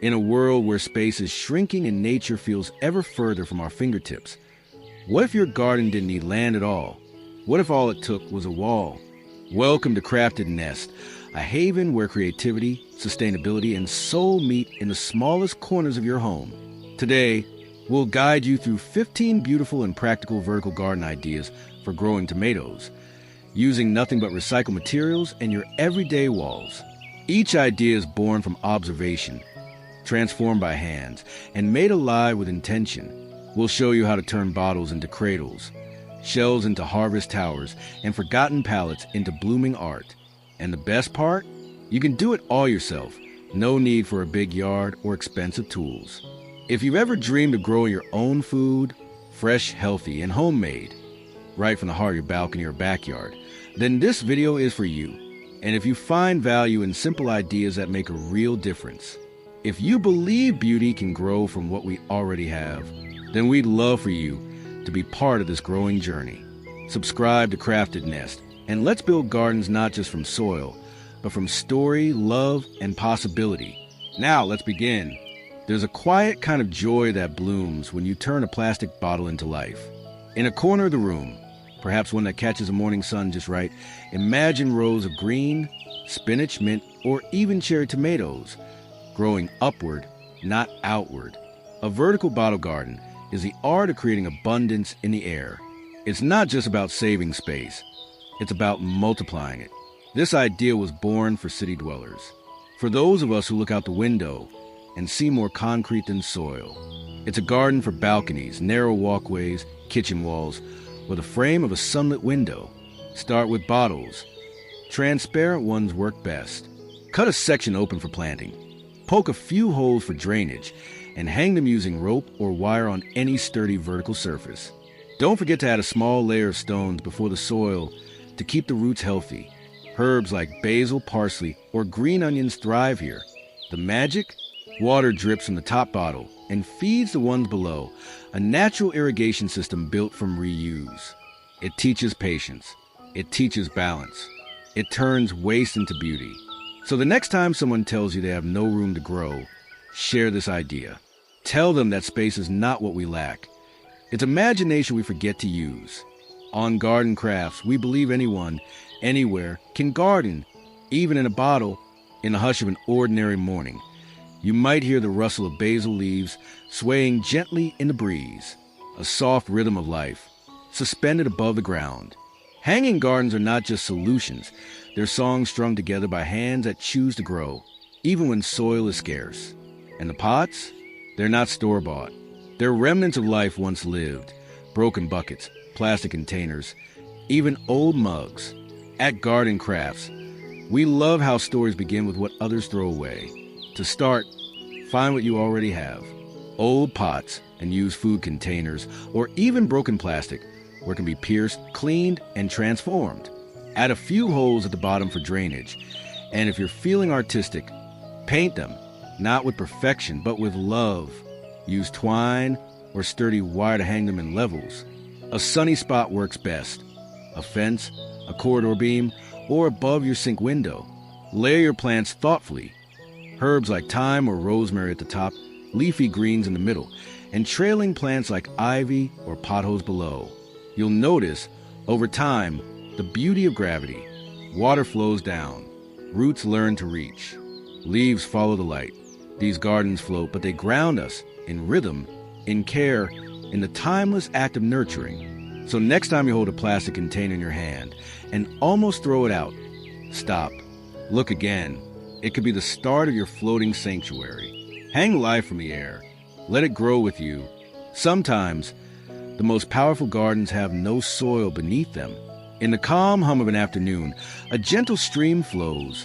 In a world where space is shrinking and nature feels ever further from our fingertips, what if your garden didn't need land at all? What if all it took was a wall? Welcome to Crafted Nest, a haven where creativity, sustainability, and soul meet in the smallest corners of your home. Today, we'll guide you through 15 beautiful and practical vertical garden ideas for growing tomatoes, using nothing but recycled materials and your everyday walls. Each idea is born from observation, transformed by hands, and made alive with intention. We'll show you how to turn bottles into cradles, shells into harvest towers, and forgotten palettes into blooming art. And the best part? You can do it all yourself. No need for a big yard or expensive tools. If you've ever dreamed of growing your own food, fresh, healthy, and homemade, right from the heart of your balcony or backyard, then this video is for you. And if you find value in simple ideas that make a real difference, if you believe beauty can grow from what we already have, then we'd love for you to be part of this growing journey. Subscribe to Crafted Nest, and let's build gardens not just from soil, but from story, love, and possibility. Now let's begin. There's a quiet kind of joy that blooms when you turn a plastic bottle into life. In a corner of the room, perhaps one that catches the morning sun just right, imagine rows of green, spinach, mint, or even cherry tomatoes growing upward, not outward. A vertical bottle garden is the art of creating abundance in the air. It's not just about saving space, it's about multiplying it. This idea was born for city dwellers, for those of us who look out the window and see more concrete than soil. It's a garden for balconies, narrow walkways, kitchen walls, or the frame of a sunlit window. Start with bottles. Transparent ones work best. Cut a section open for planting. Poke a few holes for drainage, and hang them using rope or wire on any sturdy vertical surface. Don't forget to add a small layer of stones before the soil to keep the roots healthy. Herbs like basil, parsley, or green onions thrive here. The magic? Water drips from the top bottle and feeds the ones below, a natural irrigation system built from reuse. It teaches patience. It teaches balance. It turns waste into beauty. So the next time someone tells you they have no room to grow, share this idea. Tell them that space is not what we lack. It's imagination we forget to use. On Garden Crafts, we believe anyone, anywhere, can garden, even in a bottle, in the hush of an ordinary morning. You might hear the rustle of basil leaves swaying gently in the breeze, a soft rhythm of life, suspended above the ground. Hanging gardens are not just solutions, they're songs strung together by hands that choose to grow, even when soil is scarce. And the pots? They're not store-bought. They're remnants of life once lived, broken buckets, plastic containers, even old mugs. At Garden Crafts, we love how stories begin with what others throw away. To start, find what you already have. Old pots and used food containers, or even broken plastic, where it can be pierced, cleaned, and transformed. Add a few holes at the bottom for drainage. And if you're feeling artistic, paint them, not with perfection, but with love. Use twine or sturdy wire to hang them in levels. A sunny spot works best. A fence, a corridor beam, or above your sink window. Layer your plants thoughtfully. Herbs like thyme or rosemary at the top, leafy greens in the middle, and trailing plants like ivy or potholes below. You'll notice, over time, the beauty of gravity. Water flows down. Roots learn to reach. Leaves follow the light. These gardens float, but they ground us in rhythm, in care, in the timeless act of nurturing. So next time you hold a plastic container in your hand and almost throw it out, stop. Look again. It could be the start of your floating sanctuary. Hang life from the air. Let it grow with you. Sometimes, the most powerful gardens have no soil beneath them. In the calm hum of an afternoon, a gentle stream flows,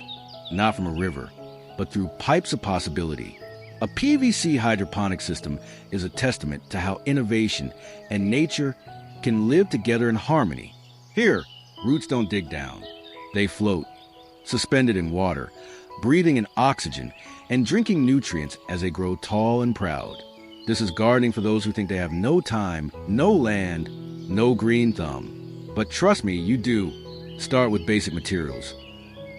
not from a river, but through pipes of possibility. A PVC hydroponic system is a testament to how innovation and nature can live together in harmony. Here, roots don't dig down. They float, suspended in water, breathing in oxygen and drinking nutrients as they grow tall and proud. This is gardening for those who think they have no time, no land, no green thumb. But trust me, you do. Start with basic materials.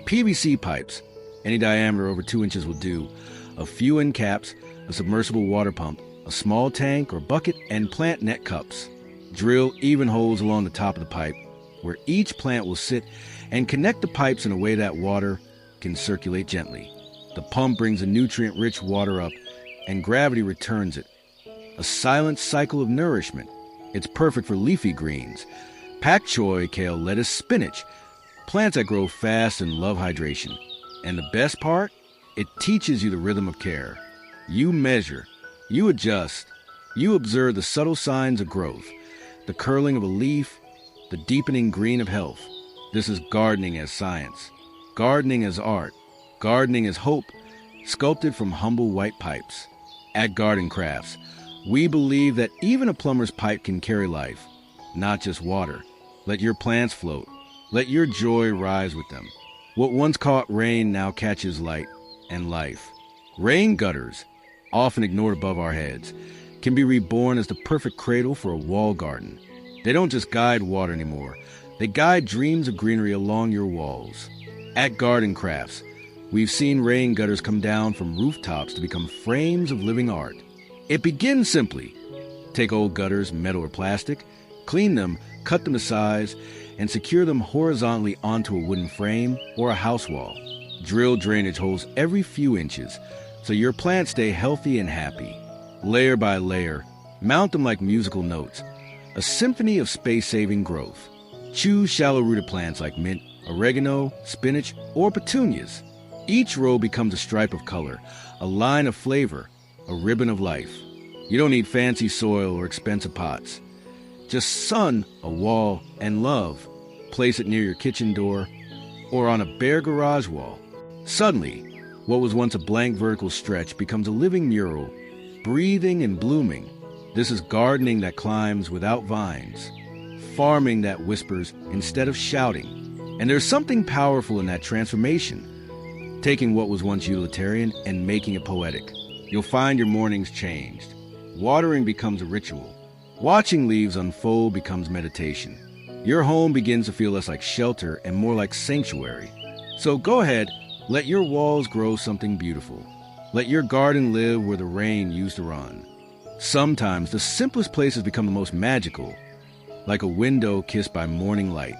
PVC pipes, any diameter over 2 inches will do. A few end caps, a submersible water pump, a small tank or bucket, and plant net cups. Drill even holes along the top of the pipe, where each plant will sit, and connect the pipes in a way that water can circulate gently. The pump brings the nutrient-rich water up, and gravity returns it. A silent cycle of nourishment. It's perfect for leafy greens, pak choi, kale, lettuce, spinach, plants that grow fast and love hydration. And the best part? It teaches you the rhythm of care. You measure, you adjust, you observe the subtle signs of growth, the curling of a leaf, the deepening green of health. This is gardening as science, gardening as art, gardening as hope, sculpted from humble white pipes. At Garden Crafts, we believe that even a plumber's pipe can carry life, not just water. Let your plants float. Let your joy rise with them. What once caught rain now catches light and life. Rain gutters, often ignored above our heads, can be reborn as the perfect cradle for a wall garden. They don't just guide water anymore. They guide dreams of greenery along your walls. At Garden Crafts, we've seen rain gutters come down from rooftops to become frames of living art. It begins simply. Take old gutters, metal or plastic, clean them, cut them to size, and secure them horizontally onto a wooden frame or a house wall. Drill drainage holes every few inches so your plants stay healthy and happy. Layer by layer, mount them like musical notes, a symphony of space-saving growth. Choose shallow-rooted plants like mint, oregano, spinach, or petunias. Each row becomes a stripe of color, a line of flavor, a ribbon of life. You don't need fancy soil or expensive pots. Just sun, a wall, and love. Place it near your kitchen door or on a bare garage wall. Suddenly, what was once a blank vertical stretch becomes a living mural, breathing and blooming. This is gardening that climbs without vines, farming that whispers instead of shouting. And there's something powerful in that transformation, taking what was once utilitarian and making it poetic. You'll find your mornings changed. Watering becomes a ritual. Watching leaves unfold becomes meditation. Your home begins to feel less like shelter and more like sanctuary. So go ahead, let your walls grow something beautiful. Let your garden live where the rain used to run. Sometimes the simplest places become the most magical, like a window kissed by morning light.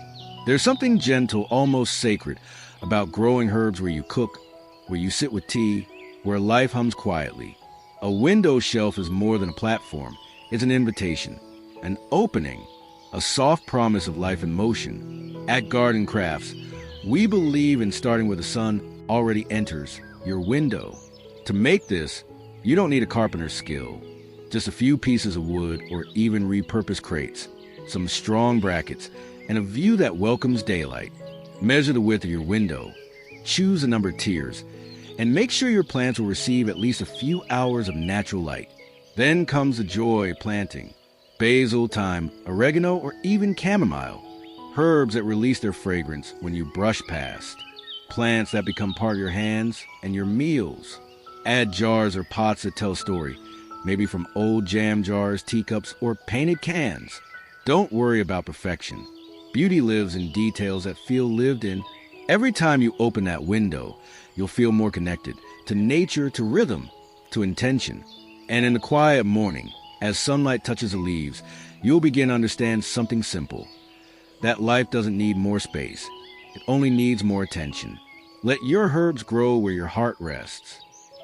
There's something gentle, almost sacred, about growing herbs where you cook, where you sit with tea, where life hums quietly. A window shelf is more than a platform. It's an invitation, an opening, a soft promise of life in motion. At Garden Crafts, we believe in starting where the sun already enters your window. To make this, you don't need a carpenter's skill. Just a few pieces of wood or even repurposed crates, some strong brackets, and a view that welcomes daylight. Measure the width of your window, choose a number of tiers, and make sure your plants will receive at least a few hours of natural light. Then comes the joy of planting. Basil, thyme, oregano, or even chamomile. Herbs that release their fragrance when you brush past. Plants that become part of your hands and your meals. Add jars or pots that tell a story, maybe from old jam jars, teacups, or painted cans. Don't worry about perfection. Beauty lives in details that feel lived in. Every time you open that window, you'll feel more connected to nature, to rhythm, to intention. And in the quiet morning, as sunlight touches the leaves, you'll begin to understand something simple. That life doesn't need more space. It only needs more attention. Let your herbs grow where your heart rests.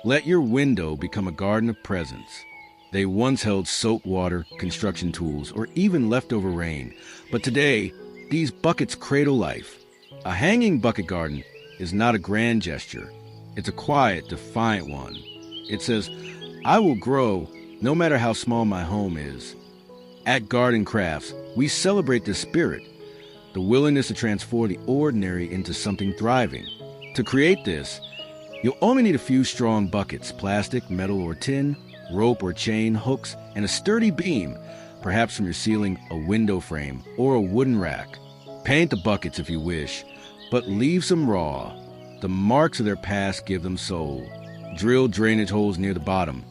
Let your window become a garden of presence. They once held soap water, construction tools, or even leftover rain. But today, these buckets cradle life. A hanging bucket garden is not a grand gesture. It's a quiet, defiant one. It says, I will grow no matter how small my home is. At Garden Crafts, we celebrate this spirit, the willingness to transform the ordinary into something thriving. To create this, you'll only need a few strong buckets, plastic, metal, or tin, rope or chain, hooks, and a sturdy beam, perhaps from your ceiling, a window frame, or a wooden rack. Paint the buckets if you wish, but leave some raw. The marks of their past give them soul. Drill drainage holes near the bottom.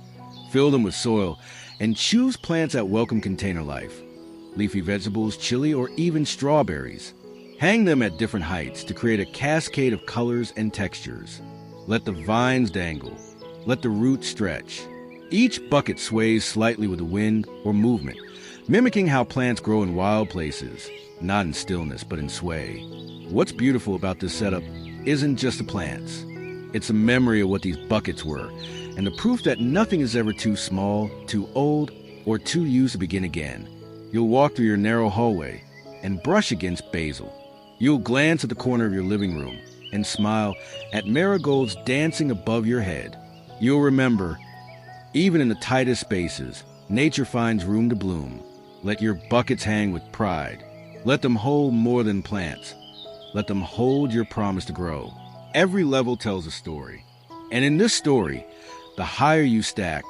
Fill them with soil, and choose plants that welcome container life. Leafy vegetables, chili, or even strawberries. Hang them at different heights to create a cascade of colors and textures. Let the vines dangle. Let the roots stretch. Each bucket sways slightly with the wind or movement, mimicking how plants grow in wild places, not in stillness, but in sway. What's beautiful about this setup isn't just the plants. It's a memory of what these buckets were, and the proof that nothing is ever too small, too old, or too used to begin again. You'll walk through your narrow hallway and brush against basil. You'll glance at the corner of your living room and smile at marigolds dancing above your head. You'll remember, even in the tightest spaces, nature finds room to bloom. Let your buckets hang with pride. Let them hold more than plants. Let them hold your promise to grow. Every level tells a story. And in this story, the higher you stack,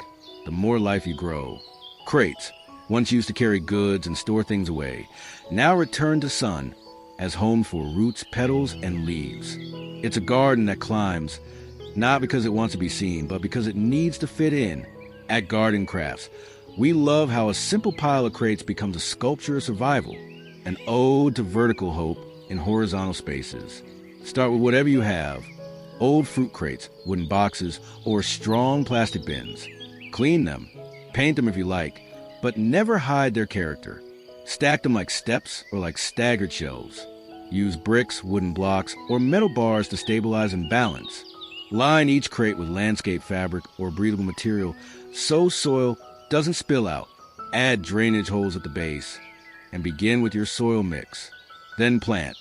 the more life you grow. Crates, once used to carry goods and store things away, now return to sun as home for roots, petals, and leaves. It's a garden that climbs, not because it wants to be seen, but because it needs to fit in. At Garden Crafts, we love how a simple pile of crates becomes a sculpture of survival, an ode to vertical hope in horizontal spaces. Start with whatever you have: old fruit crates, wooden boxes, or strong plastic bins. Clean them, paint them if you like, but never hide their character. Stack them like steps or like staggered shelves. Use bricks, wooden blocks, or metal bars to stabilize and balance. Line each crate with landscape fabric or breathable material so soil doesn't spill out. Add drainage holes at the base and begin with your soil mix. Then plant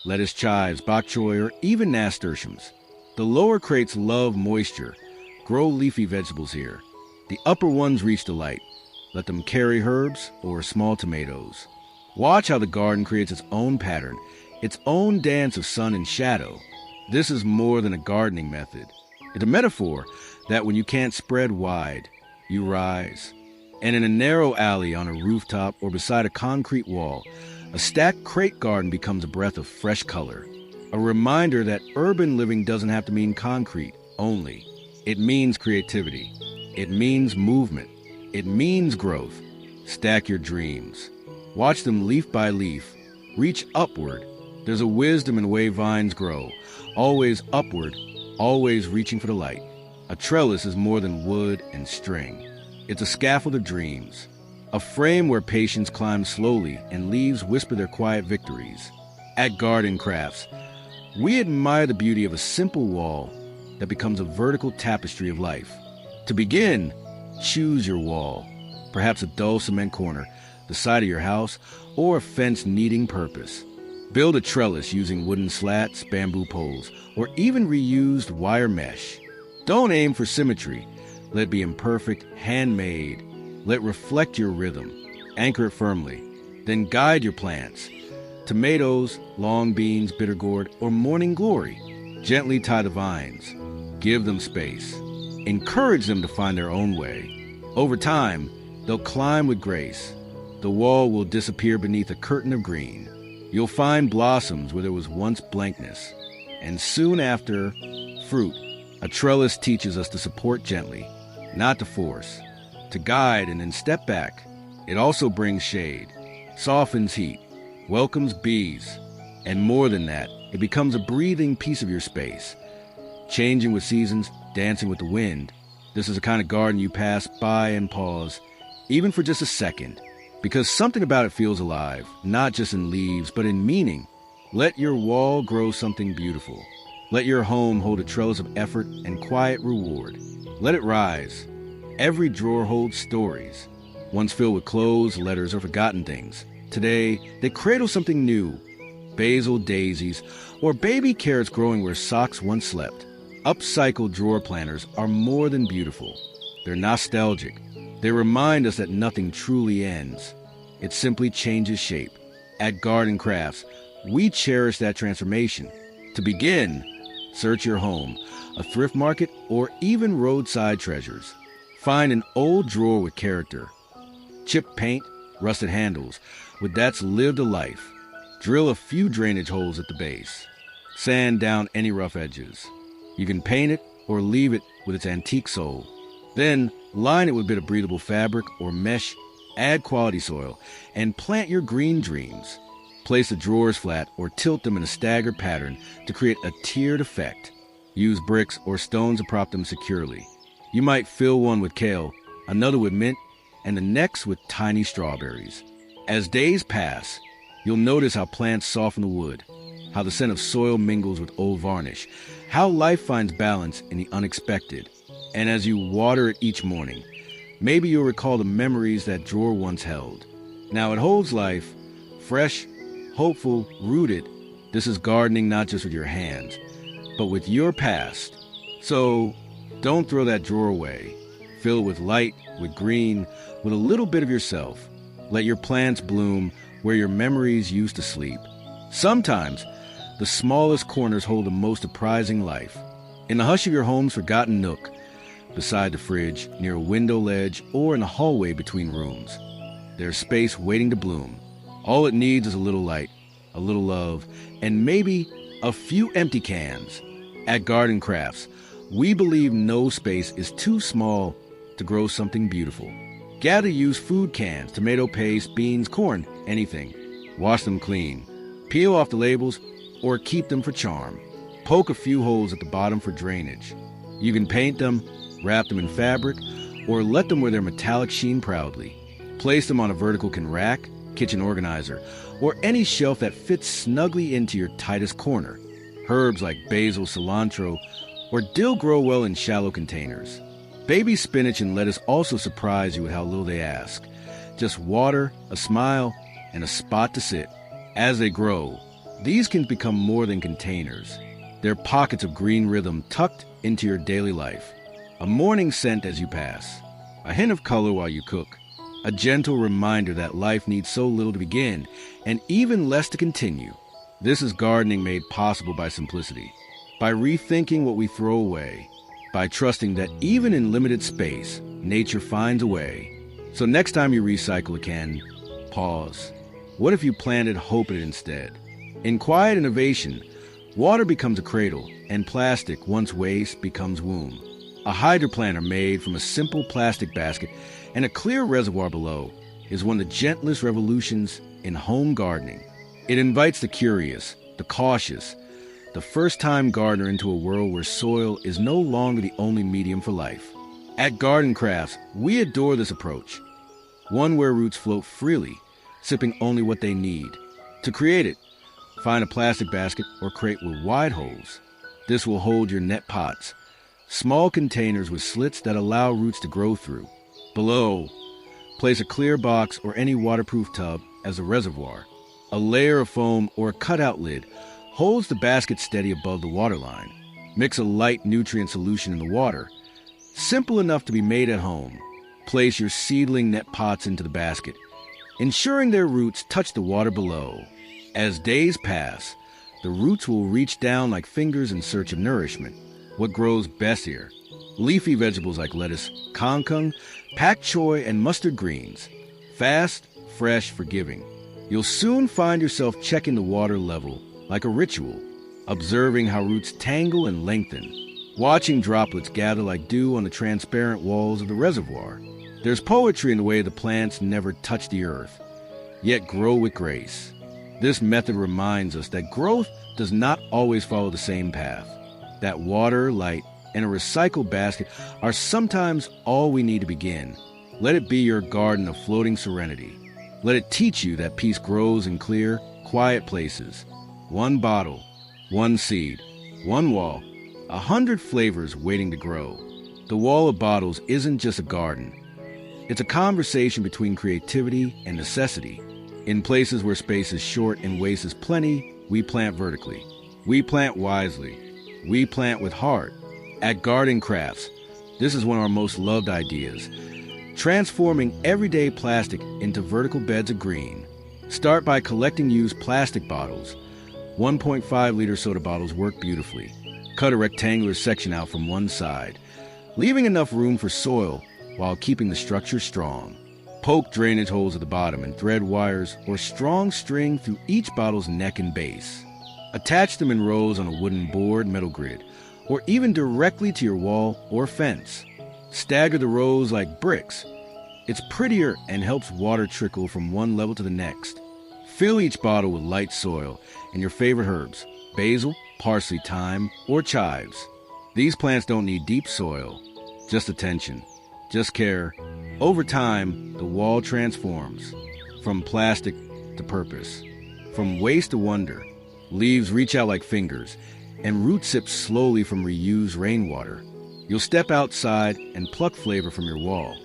lettuce, chives, bok choy, or even nasturtiums. The lower crates love moisture. Grow leafy vegetables here. The upper ones reach the light. Let them carry herbs or small tomatoes. Watch how the garden creates its own pattern, its own dance of sun and shadow. This is more than a gardening method. It's a metaphor that when you can't spread wide, you rise. And in a narrow alley, on a rooftop, or beside a concrete wall, a stacked crate garden becomes a breath of fresh color. A reminder that urban living doesn't have to mean concrete only. It means creativity. It means movement. It means growth. Stack your dreams. Watch them leaf by leaf. Reach upward. There's a wisdom in the way vines grow. Always upward, always reaching for the light. A trellis is more than wood and string. It's a scaffold of dreams. A frame where patience climbs slowly and leaves whisper their quiet victories. At Garden Crafts, we admire the beauty of a simple wall that becomes a vertical tapestry of life. To begin, choose your wall. Perhaps a dull cement corner, the side of your house, or a fence needing purpose. Build a trellis using wooden slats, bamboo poles, or even reused wire mesh. Don't aim for symmetry. Let it be imperfect, handmade. Let it reflect your rhythm. Anchor it firmly. Then guide your plants. Tomatoes, long beans, bitter gourd, or morning glory. Gently tie the vines. Give them space. Encourage them to find their own way. Over time, they'll climb with grace. The wall will disappear beneath a curtain of green. You'll find blossoms where there was once blankness. And soon after, fruit. A trellis teaches us to support gently, not to force, to guide and then step back. It also brings shade, softens heat, welcomes bees. And more than that, it becomes a breathing piece of your space. Changing with seasons, dancing with the wind. This is the kind of garden you pass by and pause, even for just a second. Because something about it feels alive, not just in leaves, but in meaning. Let your wall grow something beautiful. Let your home hold a trellis of effort and quiet reward. Let it rise. Every drawer holds stories, once filled with clothes, letters, or forgotten things. Today, they cradle something new. Basil, daisies, or baby carrots growing where socks once slept. Upcycled drawer planners are more than beautiful. They're nostalgic. They remind us that nothing truly ends. It simply changes shape. At Garden Crafts, we cherish that transformation. To begin, search your home, a thrift market, or even roadside treasures. Find an old drawer with character. Chipped paint, rusted handles, with that's lived a life. Drill a few drainage holes at the base. Sand down any rough edges. You can paint it or leave it with its antique soul. Then line it with a bit of breathable fabric or mesh, add quality soil, and plant your green dreams. Place the drawers flat or tilt them in a staggered pattern to create a tiered effect. Use bricks or stones to prop them securely. You might fill one with kale, another with mint, and the next with tiny strawberries. As days pass, you'll notice how plants soften the wood, how the scent of soil mingles with old varnish, how life finds balance in the unexpected. And as you water it each morning, maybe you'll recall the memories that drawer once held. Now it holds life, fresh, hopeful, rooted. This is gardening not just with your hands, but with your past. So don't throw that drawer away. Fill it with light, with green, with a little bit of yourself. Let your plants bloom where your memories used to sleep. Sometimes, the smallest corners hold the most surprising life. In the hush of your home's forgotten nook, beside the fridge, near a window ledge, or in the hallway between rooms, there's space waiting to bloom. All it needs is a little light, a little love, and maybe a few empty cans. At Garden Crafts, we believe no space is too small to grow something beautiful. Gather used food cans, tomato paste, beans, corn, anything. Wash them clean. Peel off the labels or keep them for charm. Poke a few holes at the bottom for drainage. You can paint them, wrap them in fabric, or let them wear their metallic sheen proudly. Place them on a vertical rack, kitchen organizer, or any shelf that fits snugly into your tightest corner. Herbs like basil, cilantro, or dill grow well in shallow containers. Baby spinach and lettuce also surprise you with how little they ask. Just water, a smile, and a spot to sit. As they grow, these can become more than containers. They're pockets of green rhythm tucked into your daily life. A morning scent as you pass. A hint of color while you cook. A gentle reminder that life needs so little to begin, and even less to continue. This is gardening made possible by simplicity. By rethinking what we throw away. By trusting that even in limited space, nature finds a way. So next time you recycle a can, pause. What if you planted hope in it instead? In quiet innovation, water becomes a cradle, and plastic, once waste, becomes womb. A hydroplanter made from a simple plastic basket and a clear reservoir below is one of the gentlest revolutions in home gardening. It invites the curious, the cautious, the first-time gardener into a world where soil is no longer the only medium for life. At Garden Crafts, we adore this approach. One where roots float freely, sipping only what they need. To create it, find a plastic basket or crate with wide holes. This will hold your net pots, small containers with slits that allow roots to grow through. Below, place a clear box or any waterproof tub as a reservoir. A layer of foam or a cutout lid holds the basket steady above the waterline. Mix a light nutrient solution in the water. Simple enough to be made at home. Place your seedling net pots into the basket, ensuring their roots touch the water below. As days pass, the roots will reach down like fingers in search of nourishment. What grows best here? Leafy vegetables like lettuce, kangkung, pak choy, and mustard greens. Fast, fresh, forgiving. You'll soon find yourself checking the water level like a ritual, observing how roots tangle and lengthen, watching droplets gather like dew on the transparent walls of the reservoir. There's poetry in the way the plants never touch the earth, yet grow with grace. This method reminds us that growth does not always follow the same path, that water, light, and a recycled basket are sometimes all we need to begin. Let it be your garden of floating serenity. Let it teach you that peace grows in clear, quiet places. One bottle, one seed, one wall, 100 flavors waiting to grow. The wall of bottles isn't just a garden. It's a conversation between creativity and necessity. In places where space is short and waste is plenty, we plant vertically. We plant wisely. We plant with heart. At Garden Crafts, this is one of our most loved ideas. Transforming everyday plastic into vertical beds of green. Start by collecting used plastic bottles. 1.5-liter soda bottles work beautifully. Cut a rectangular section out from one side, leaving enough room for soil while keeping the structure strong. Poke drainage holes at the bottom and thread wires or strong string through each bottle's neck and base. Attach them in rows on a wooden board, metal grid, or even directly to your wall or fence. Stagger the rows like bricks. It's prettier and helps water trickle from one level to the next. Fill each bottle with light soil and your favorite herbs, basil, parsley, thyme, or chives. These plants don't need deep soil, just attention, just care. Over time, the wall transforms from plastic to purpose, from waste to wonder. Leaves reach out like fingers, and roots sip slowly from reused rainwater. You'll step outside and pluck flavor from your wall.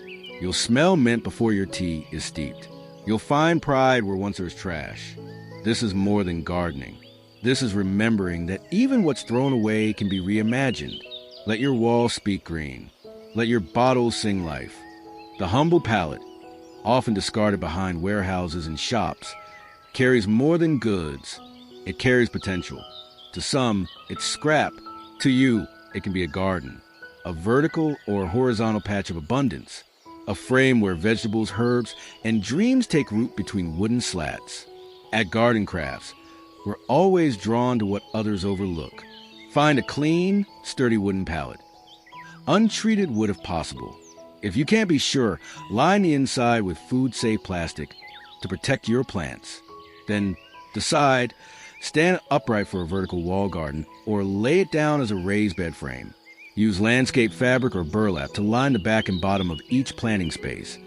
You'll smell mint before your tea is steeped. You'll find pride where once there was trash. This is more than gardening. This is remembering that even what's thrown away can be reimagined. Let your walls speak green. Let your bottles sing life. The humble pallet, often discarded behind warehouses and shops, carries more than goods. It carries potential. To some, it's scrap. To you, it can be a garden, a vertical or horizontal patch of abundance, a frame where vegetables, herbs, and dreams take root between wooden slats. At Garden Crafts, we're always drawn to what others overlook. Find a clean, sturdy wooden pallet. Untreated wood if possible. If you can't be sure, line the inside with food-safe plastic to protect your plants. Then decide, stand upright for a vertical wall garden or lay it down as a raised bed frame. Use landscape fabric or burlap to line the back and bottom of each planting space.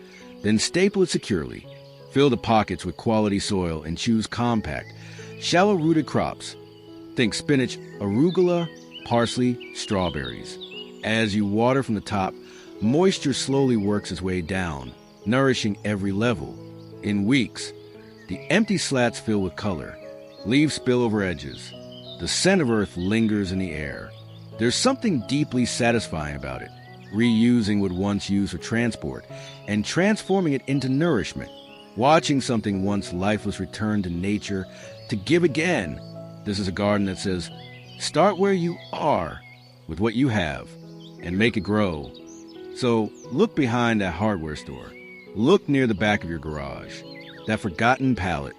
Then staple it securely. Fill the pockets with quality soil and choose compact, shallow-rooted crops. Think spinach, arugula, parsley, strawberries. As you water from the top, moisture slowly works its way down, nourishing every level. In weeks, the empty slats fill with color. Leaves spill over edges. The scent of earth lingers in the air. There's something deeply satisfying about it, reusing what once used for transport and transforming it into nourishment. Watching something once lifeless return to nature to give again. This is a garden that says, start where you are with what you have and make it grow. So look behind that hardware store. Look near the back of your garage. That forgotten pallet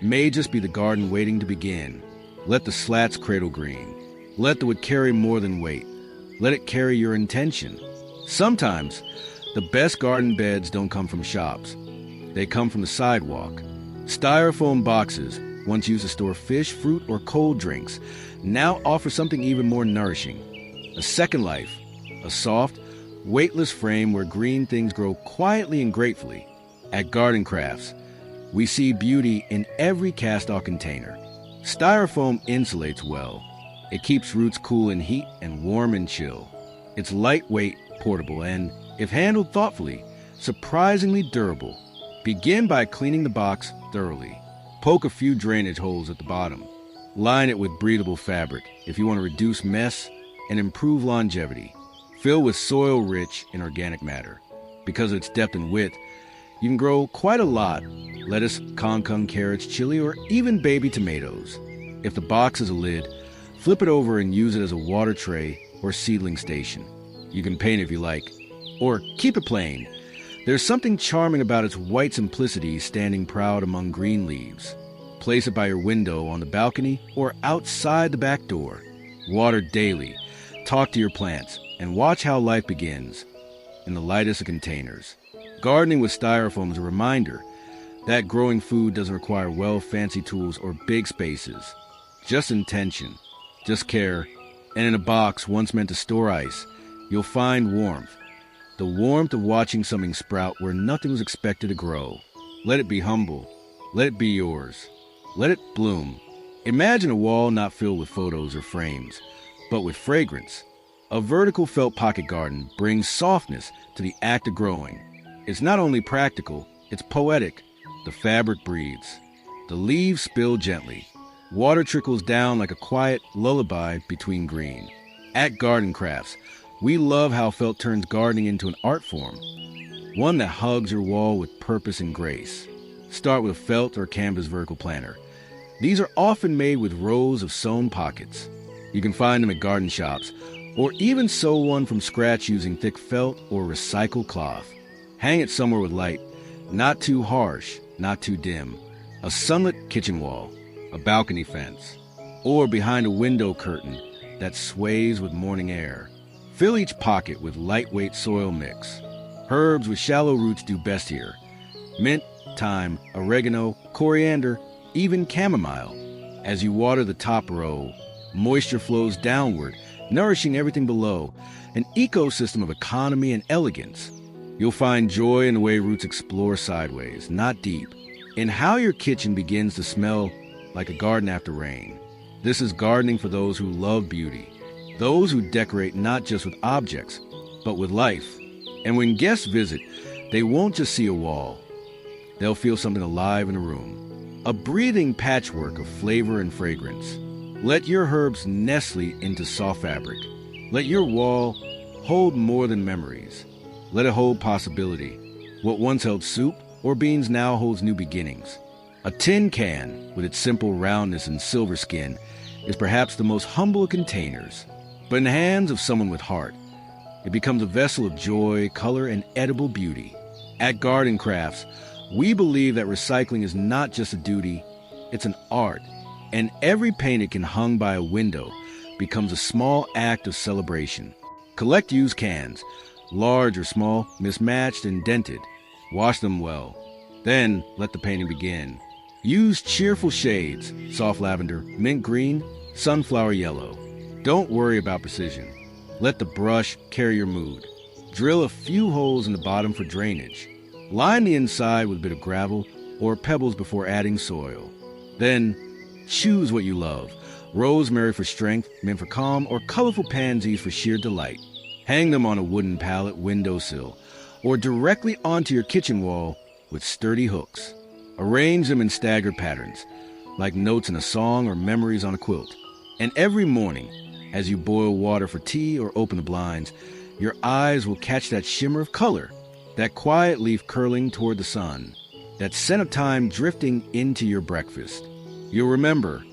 may just be the garden waiting to begin. Let the slats cradle green. Let the wood carry more than weight. Let it carry your intention. Sometimes, the best garden beds don't come from shops. They come from the sidewalk. Styrofoam boxes, once used to store fish, fruit, or cold drinks, now offer something even more nourishing. A second life, a soft, weightless frame where green things grow quietly and gratefully. At Garden Crafts, we see beauty in every cast-off container. Styrofoam insulates well. It keeps roots cool in heat and warm in chill. It's lightweight, portable, and, if handled thoughtfully, surprisingly durable. Begin by cleaning the box thoroughly. Poke a few drainage holes at the bottom. Line it with breathable fabric if you want to reduce mess and improve longevity. Fill with soil rich in organic matter. Because of its depth and width, you can grow quite a lot: lettuce, kangkung, carrots, chili, or even baby tomatoes. If the box has a lid, flip it over and use it as a water tray or seedling station. You can paint if you like, or keep it plain. There's something charming about its white simplicity standing proud among green leaves. Place it by your window, on the balcony, or outside the back door. Water daily, talk to your plants, and watch how life begins in the lightest of containers. Gardening with styrofoam is a reminder that growing food doesn't require fancy tools or big spaces. Just intention, just care, and in a box once meant to store ice, you'll find warmth. The warmth of watching something sprout where nothing was expected to grow. Let it be humble. Let it be yours. Let it bloom. Imagine a wall not filled with photos or frames, but with fragrance. A vertical felt pocket garden brings softness to the act of growing. It's not only practical, it's poetic. The fabric breathes. The leaves spill gently. Water trickles down like a quiet lullaby between green. At Garden Crafts, we love how felt turns gardening into an art form, one that hugs your wall with purpose and grace. Start with a felt or canvas vertical planter. These are often made with rows of sewn pockets. You can find them at garden shops, or even sew one from scratch using thick felt or recycled cloth. Hang it somewhere with light, not too harsh, not too dim. A sunlit kitchen wall, a balcony fence, or behind a window curtain that sways with morning air. Fill each pocket with lightweight soil mix. Herbs with shallow roots do best here. Mint, thyme, oregano, coriander, even chamomile. As you water the top row, moisture flows downward, nourishing everything below, an ecosystem of economy and elegance. You'll find joy in the way roots explore sideways, not deep, in how your kitchen begins to smell like a garden after rain. This is gardening for those who love beauty, those who decorate not just with objects, but with life. And when guests visit, they won't just see a wall. They'll feel something alive in a room, a breathing patchwork of flavor and fragrance. Let your herbs nestle into soft fabric. Let your wall hold more than memories. Let it hold possibility. What once held soup or beans now holds new beginnings. A tin can, with its simple roundness and silver skin, is perhaps the most humble of containers. But in the hands of someone with heart, it becomes a vessel of joy, color, and edible beauty. At Garden Crafts, we believe that recycling is not just a duty, it's an art. And every painting hung by a window becomes a small act of celebration. Collect used cans, large or small, mismatched and dented. Wash them well. Then let the painting begin. Use cheerful shades, soft lavender, mint green, sunflower yellow. Don't worry about precision. Let the brush carry your mood. Drill a few holes in the bottom for drainage. Line the inside with a bit of gravel or pebbles before adding soil. Then choose what you love. Rosemary for strength, mint for calm, or colorful pansies for sheer delight. Hang them on a wooden pallet windowsill or directly onto your kitchen wall with sturdy hooks. Arrange them in staggered patterns, like notes in a song or memories on a quilt. And every morning, as you boil water for tea or open the blinds, your eyes will catch that shimmer of color, that quiet leaf curling toward the sun, that scent of time drifting into your breakfast. You'll remember,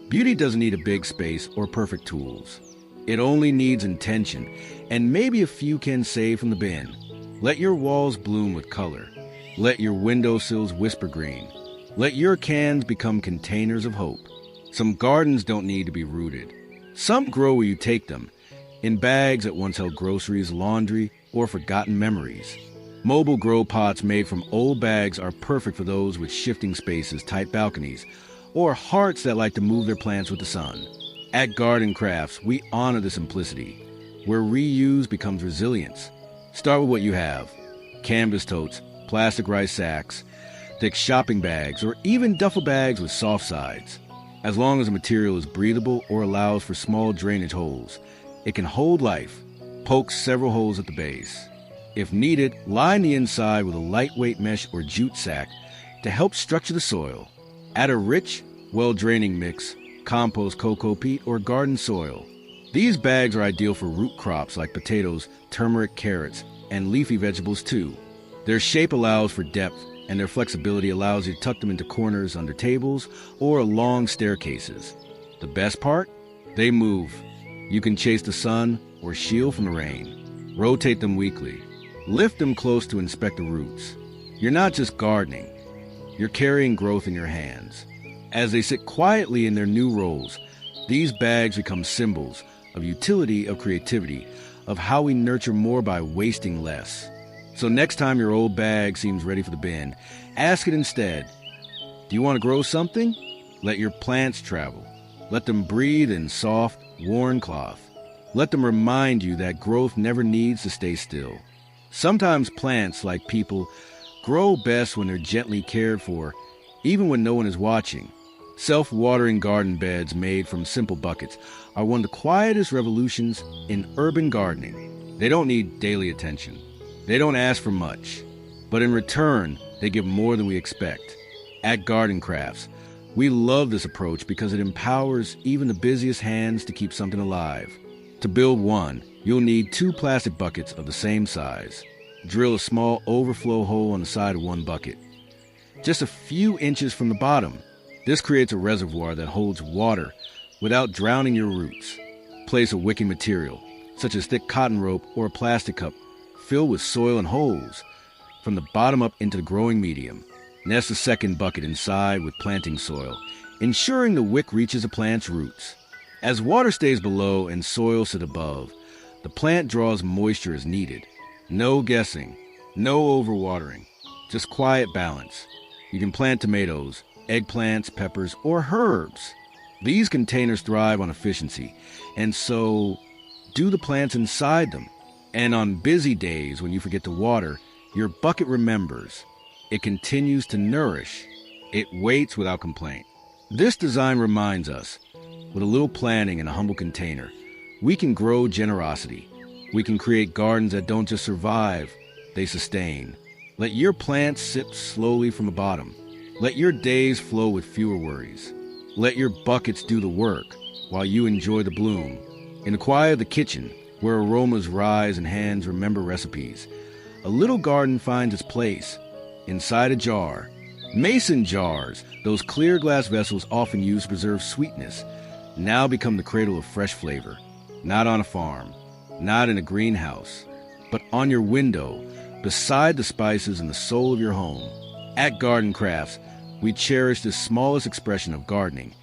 beauty doesn't need a big space or perfect tools. It only needs intention, and maybe a few can save from the bin. Let your walls bloom with color. Let your windowsills whisper green. Let your cans become containers of hope. Some gardens don't need to be rooted. Some grow where you take them, in bags that once held groceries, laundry, or forgotten memories. Mobile grow pots made from old bags are perfect for those with shifting spaces, tight balconies, or hearts that like to move their plants with the sun. At Garden Crafts, we honor the simplicity, where reuse becomes resilience. Start with what you have: canvas totes, plastic rice sacks, thick shopping bags, or even duffel bags with soft sides. As long as the material is breathable or allows for small drainage holes, it can hold life. Poke several holes at the base. If needed, line the inside with a lightweight mesh or jute sack to help structure the soil. Add a rich, well-draining mix, compost, cocoa peat, or garden soil. These bags are ideal for root crops like potatoes, turmeric, carrots, and leafy vegetables too. Their shape allows for depth, and their flexibility allows you to tuck them into corners under tables or along staircases. The best part? They move. You can chase the sun or shield from the rain. Rotate them weekly. Lift them close to inspect the roots. You're not just gardening. You're carrying growth in your hands. As they sit quietly in their new roles, these bags become symbols of utility, of creativity, of how we nurture more by wasting less. So next time your old bag seems ready for the bin, ask it instead, do you want to grow something? Let your plants travel. Let them breathe in soft, worn cloth. Let them remind you that growth never needs to stay still. Sometimes plants, like people, grow best when they're gently cared for, even when no one is watching. Self-watering garden beds made from simple buckets are one of the quietest revolutions in urban gardening. They don't need daily attention. They don't ask for much, but in return, they give more than we expect. At Garden Crafts, we love this approach because it empowers even the busiest hands to keep something alive. To build one, you'll need 2 plastic buckets of the same size. Drill a small overflow hole on the side of one bucket, just a few inches from the bottom. This creates a reservoir that holds water without drowning your roots. Place a wicking material, such as thick cotton rope or a plastic cup, filled with soil and holes, from the bottom up into the growing medium. Nest a second bucket inside with planting soil, ensuring the wick reaches the plant's roots. As water stays below and soil sits above, the plant draws moisture as needed. No guessing, no overwatering, just quiet balance. You can plant tomatoes, eggplants, peppers, or herbs. These containers thrive on efficiency, and so do the plants inside them. And on busy days when you forget to water, your bucket remembers. It continues to nourish. It waits without complaint. This design reminds us, with a little planning in a humble container, we can grow generosity. We can create gardens that don't just survive, they sustain. Let your plants sip slowly from the bottom. Let your days flow with fewer worries. Let your buckets do the work while you enjoy the bloom. In the quiet of the kitchen, where aromas rise and hands remember recipes, a little garden finds its place. Inside a jar. Mason jars, those clear glass vessels often used to preserve sweetness, now become the cradle of fresh flavor. Not on a farm, not in a greenhouse, but on your window, beside the spices and the soul of your home. At Garden Crafts, we cherish the smallest expression of gardening,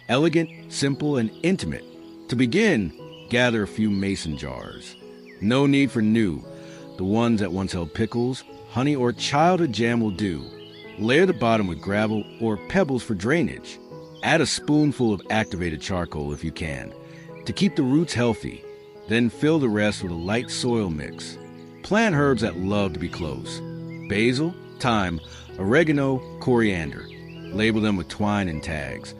elegant, simple, and intimate. To begin, gather a few mason jars. No need for new. The ones that once held pickles, honey, or childhood jam will do. Layer the bottom with gravel or pebbles for drainage. Add a spoonful of activated charcoal if you can, to keep the roots healthy. Then fill the rest with a light soil mix. Plant herbs that love to be close. Basil, thyme, oregano, coriander. Label them with twine and tags.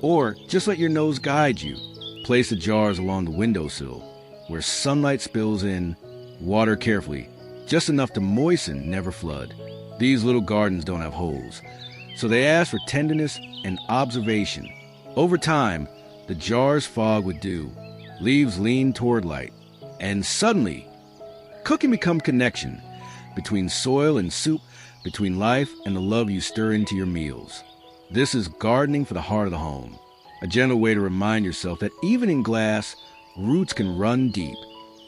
Or just let your nose guide you. Place the jars along the windowsill, where sunlight spills in. Water carefully, just enough to moisten, never flood. These little gardens don't have holes, so they ask for tenderness and observation. Over time, the jars fog with dew, leaves lean toward light, and suddenly, cooking becomes connection between soil and soup, between life and the love you stir into your meals. This is gardening for the heart of the home, a gentle way to remind yourself that even in glass, roots can run deep.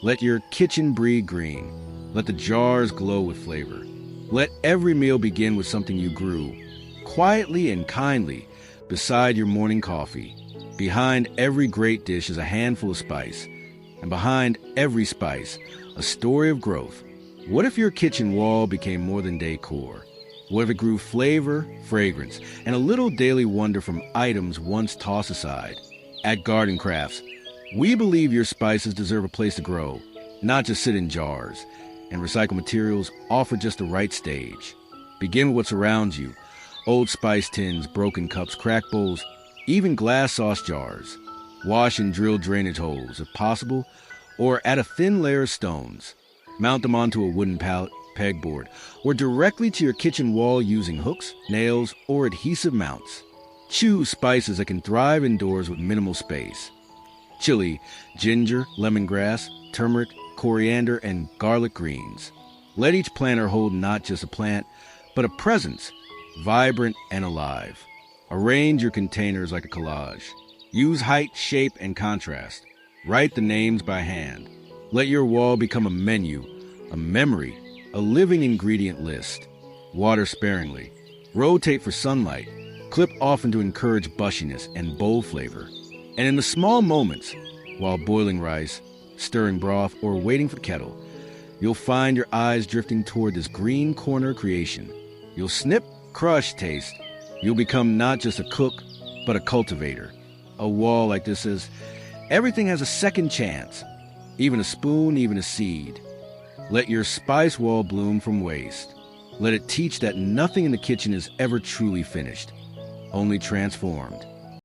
Let your kitchen breathe green. Let the jars glow with flavor. Let every meal begin with something you grew, quietly and kindly, beside your morning coffee. Behind every great dish is a handful of spice, and behind every spice, a story of growth. What if your kitchen wall became more than decor? What if it grew flavor, fragrance, and a little daily wonder from items once tossed aside? At Garden Crafts, we believe your spices deserve a place to grow, not just sit in jars, and recycled materials offer just the right stage. Begin with what surrounds you: old spice tins, broken cups, cracked bowls, even glass sauce jars. Wash and drill drainage holes, if possible, or add a thin layer of stones. Mount them onto a wooden pallet, pegboard, or directly to your kitchen wall using hooks, nails, or adhesive mounts. Choose spices that can thrive indoors with minimal space. Chili, ginger, lemongrass, turmeric, coriander, and garlic greens. Let each planter hold not just a plant, but a presence, vibrant and alive. Arrange your containers like a collage. Use height, shape, and contrast. Write the names by hand. Let your wall become a menu, a memory, a living ingredient list. Water sparingly. Rotate for sunlight. Clip often to encourage bushiness and bold flavor. And in the small moments, while boiling rice, stirring broth, or waiting for the kettle, you'll find your eyes drifting toward this green corner creation. You'll snip, crush, taste. You'll become not just a cook, but a cultivator. A wall like this says, everything has a second chance. Even a spoon, even a seed. Let your spice wall bloom from waste. Let it teach that nothing in the kitchen is ever truly finished, only transformed.